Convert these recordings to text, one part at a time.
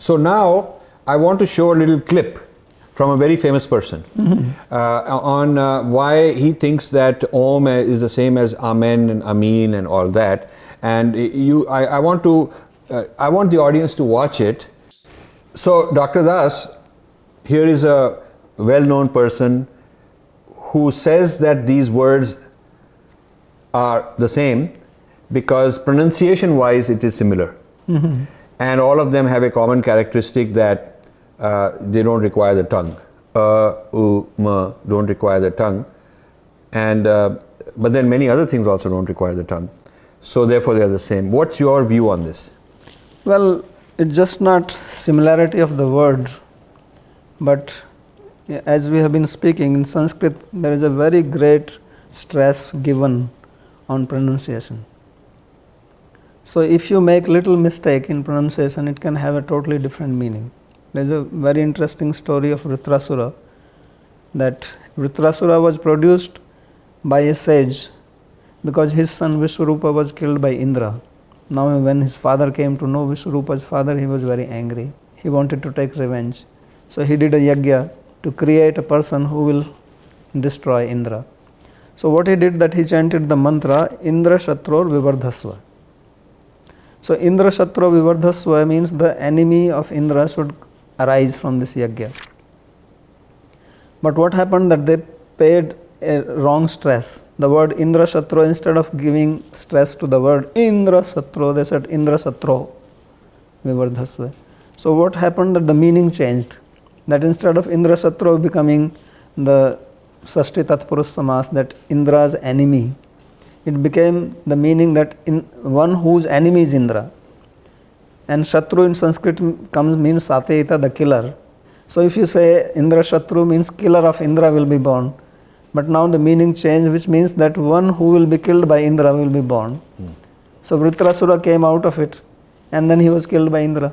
So now I want to show a little clip from a very famous person on why he thinks that Om is the same as Amen and Amin and all that. And I want the audience to watch it. So Dr. Das, here is a well-known person who says that these words are the same because pronunciation-wise it is similar. And all of them have a common characteristic that they don't require the tongue. Don't require the tongue. And but then many other things also don't require the tongue. So therefore they are the same. What's your view on this? Well, it's just not similarity of the word, but as we have been speaking in Sanskrit, there is a very great stress given on pronunciation. So if you make little mistake in pronunciation, it can have a totally different meaning. There is a very interesting story of Vritrasura, that Vritrasura was produced by a sage because his son Vishwarupa was killed by Indra. Now when his father came to know Vishwarupa's father, he was very angry. He wanted to take revenge. So he did a yajna to create a person who will destroy Indra. So what he did, that he chanted the mantra Indra Shatror Vivardhasva. So Indra Shatra Vivardhasva means the enemy of Indra should arise from this yajna. But what happened, that they paid a wrong stress. The word Indra Shatra, instead of giving stress to the word Indra Shatra, they said Indra Shatra Vivardhasva. So what happened, that the meaning changed. That instead of Indra Shatra becoming the Sashti Tatpurush Samas, that Indra's enemy, it became the meaning that one whose enemy is Indra. And Shatru in Sanskrit means Satyaita, the killer. So if you say Indra Shatru means killer of Indra will be born. But now the meaning changed, which means that one who will be killed by Indra will be born. So Vritrasura came out of it, and then he was killed by Indra.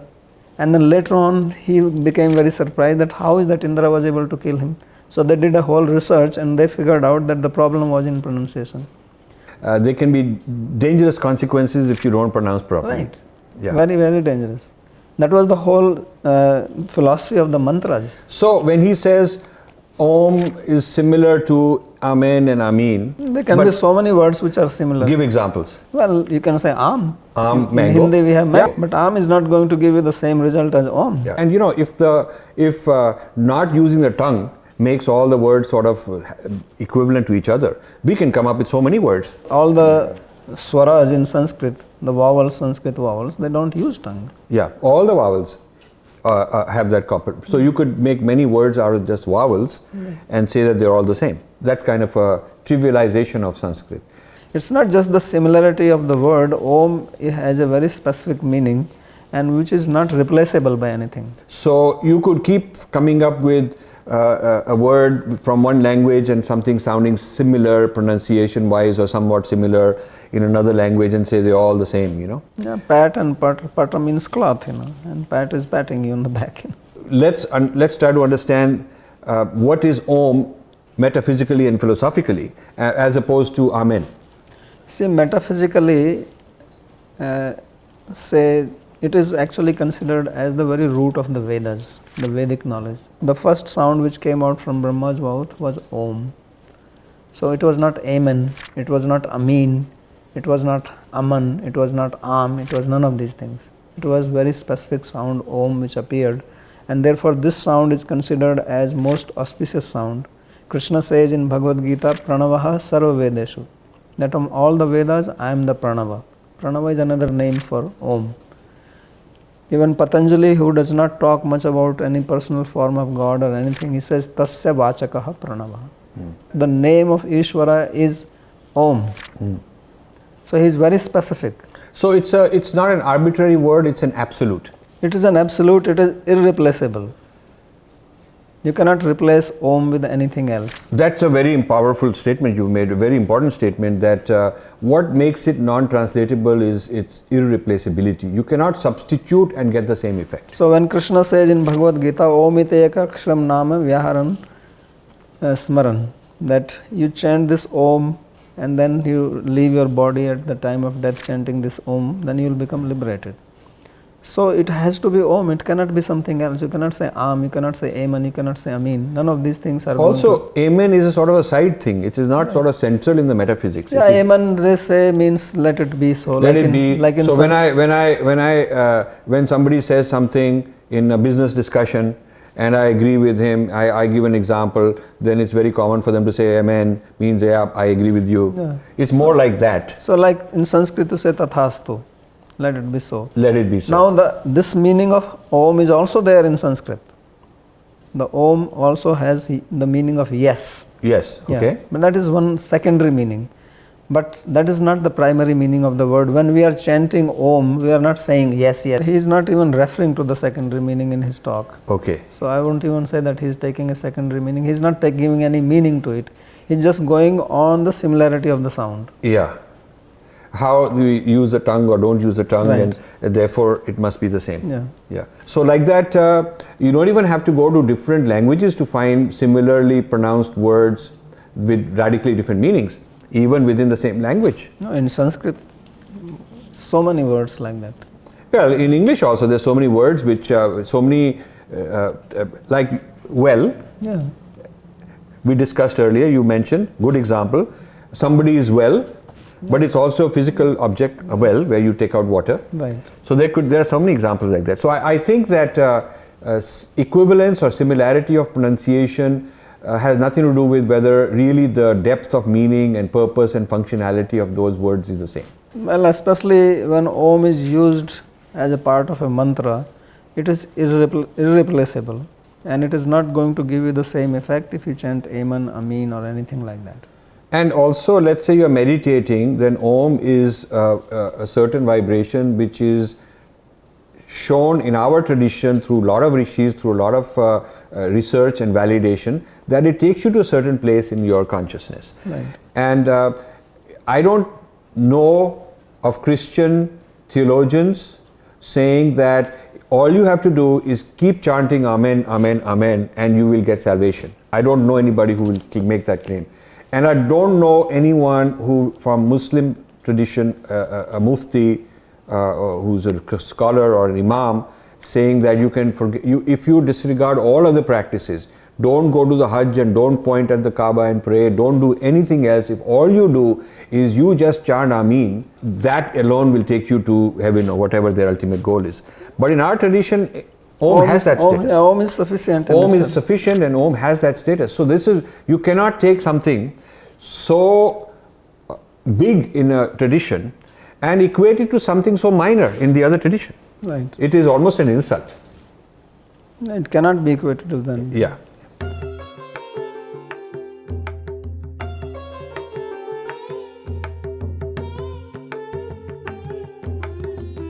And then later on he became very surprised that how is that Indra was able to kill him. So they did a whole research and they figured out that the problem was in pronunciation. There can be dangerous consequences if you don't pronounce properly. Right. Yeah. Very, very dangerous. That was the whole philosophy of the mantras. So when he says Om is similar to Amen and Amin, there can be so many words which are similar. Give examples. Well, you can say Am. In mango. Hindi we have mango, but Am is not going to give you the same result as Om. Yeah. And if not using the tongue makes all the words sort of equivalent to each other, we can come up with so many words. All the swaras in Sanskrit, the vowels, Sanskrit vowels, they don't use tongue. Yeah, all the vowels have that copy. So you could make many words out of just vowels and say that they're all the same. That kind of a trivialization of Sanskrit. It's not just the similarity of the word. Om has a very specific meaning and which is not replaceable by anything. So you could keep coming up with a word from one language and something sounding similar pronunciation wise or somewhat similar in another language and say they're all the same, Yeah, pat and patter means cloth, and pat is patting you on the back. Let's try to understand what is Om metaphysically and philosophically as opposed to Amen. See, metaphysically, it is actually considered as the very root of the Vedas, the Vedic knowledge. The first sound which came out from Brahma's mouth was Om. So it was not Amen, it was not Amin, it was not Aman, it was not Am, it was none of these things. It was very specific sound Om which appeared, and therefore this sound is considered as most auspicious sound. Krishna says in Bhagavad Gita, Pranavaha Sarva Vedeshu, that of all the Vedas I am the Pranava. Pranava is another name for Om. Even Patanjali, who does not talk much about any personal form of God or anything, he says Tasya Vachakaha Pranava. The name of Ishvara is Om. So he is very specific. So it's not an arbitrary word, it's an absolute. It is an absolute, it is irreplaceable. You cannot replace Om with anything else. That's a very powerful statement you made, a very important statement, that what makes it non-translatable is its irreplaceability. You cannot substitute and get the same effect. So when Krishna says in Bhagavad Gita, Om ite eka kshram nama vyaharan smaran, that you chant this Om and then you leave your body at the time of death chanting this Om, then you will become liberated. So it has to be Om, it cannot be something else. You cannot say Am, you cannot say Amen, you cannot say Amin. None of these things are also, Amen is a sort of a side thing. It is not sort of central in the metaphysics. Yeah, Amen they say means let it be so. Let it be. Like in so when somebody says something in a business discussion and I agree with him, I give an example, then it's very common for them to say Amen, means yeah, I agree with you. Yeah. It's more like that. So like in Sanskrit to say Tathastu, let it be so. Let it be so. Now this meaning of Om is also there in Sanskrit. The Om also has the meaning of yes. Yes, okay. Yeah. But that is one secondary meaning. But that is not the primary meaning of the word. When we are chanting Om, we are not saying yes, yes. He is not even referring to the secondary meaning in his talk. Okay. So I won't even say that he is taking a secondary meaning. He is not giving any meaning to it. He is just going on the similarity of the sound. Yeah. How we use the tongue or don't use the tongue, Right. and therefore it must be the same. Yeah. Yeah. So like that, you don't even have to go to different languages to find similarly pronounced words with radically different meanings, even within the same language. No, in Sanskrit, so many words like that. Well, in English also, there's so many words which, like well, Yeah. we discussed earlier, you mentioned, good example, somebody is well, but it's also a physical object, a well, where you take out water. Right. So there are so many examples like that. So I think that equivalence or similarity of pronunciation has nothing to do with whether really the depth of meaning and purpose and functionality of those words is the same. Well, especially when Om is used as a part of a mantra, it is irreplaceable, and it is not going to give you the same effect if you chant Amen, Amin or anything like that. And also, let's say you're meditating, then Om is a certain vibration which is shown in our tradition through a lot of rishis, through a lot of research and validation, that it takes you to a certain place in your consciousness. Right. And I don't know of Christian theologians saying that all you have to do is keep chanting Amen, Amen, Amen, and you will get salvation. I don't know anybody who will make that claim. And I don't know anyone who from Muslim tradition, a mufti, who's a scholar or an imam, saying that you can forget, if you disregard all other practices, don't go to the Hajj and don't point at the Kaaba and pray, don't do anything else. If all you do is you just chant Ameen, that alone will take you to heaven or whatever their ultimate goal is. But in our tradition, Om has that status. Om is sufficient. Om is sufficient and Om has that status. So this is, you cannot take something so big in a tradition and equate it to something so minor in the other tradition. Right. It is almost an insult. It cannot be equated to them. Yeah.